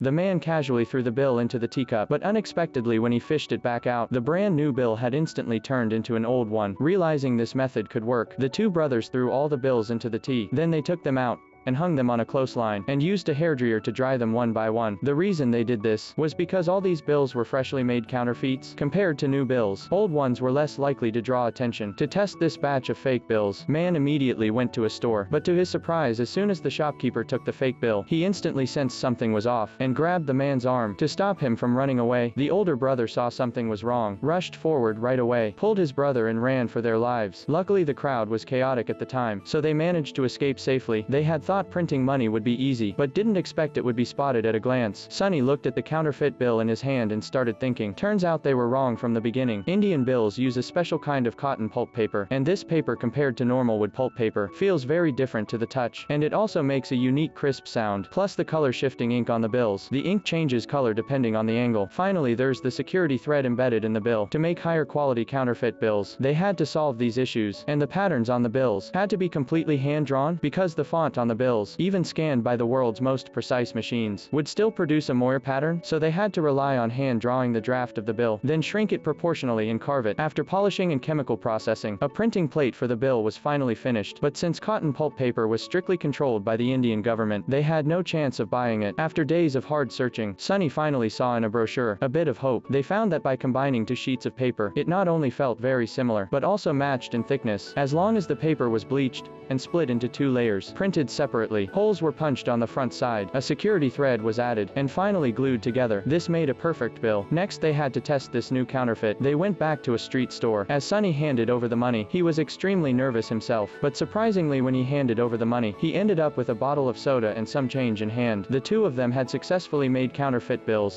The man casually threw the bill into the teacup, but unexpectedly when he fished it back out, the brand new bill had instantly turned into an old one. Realizing this method could work, the two brothers threw all the bills into the tea. Then they took them out and hung them on a clothesline, and used a hairdryer to dry them one by one. The reason they did this was because all these bills were freshly made counterfeits. Compared to new bills, old ones were less likely to draw attention. To test this batch of fake bills, man immediately went to a store, but to his surprise, as soon as the shopkeeper took the fake bill, he instantly sensed something was off, and grabbed the man's arm to stop him from running away. The older brother saw something was wrong, rushed forward right away, pulled his brother and ran for their lives. Luckily the crowd was chaotic at the time, so they managed to escape safely. They had thought printing money would be easy, but didn't expect it would be spotted at a glance. Sonny looked at the counterfeit bill in his hand and started thinking. Turns out they were wrong from the beginning. Indian bills use a special kind of cotton pulp paper, and this paper compared to normal wood pulp paper feels very different to the touch, and it also makes a unique crisp sound. Plus the color shifting ink on the bills. The ink changes color depending on the angle. Finally there's the security thread embedded in the bill. To make higher quality counterfeit bills, they had to solve these issues, and the patterns on the bills had to be completely hand-drawn, because the font on the bills, even scanned by the world's most precise machines, would still produce a Moir pattern, so they had to rely on hand drawing the draft of the bill, then shrink it proportionally and carve it. After polishing and chemical processing, a printing plate for the bill was finally finished, but since cotton pulp paper was strictly controlled by the Indian government, they had no chance of buying it. After days of hard searching, Sonny finally saw in a brochure a bit of hope. They found that by combining two sheets of paper, it not only felt very similar, but also matched in thickness, as long as the paper was bleached and split into two layers, printed separately. Holes were punched on the front side, a security thread was added, and finally glued together. This made a perfect bill. Next they had to test this new counterfeit. They went back to a street store. As Sonny handed over the money, he was extremely nervous himself, but surprisingly when he handed over the money, he ended up with a bottle of soda and some change in hand. The two of them had successfully made counterfeit bills.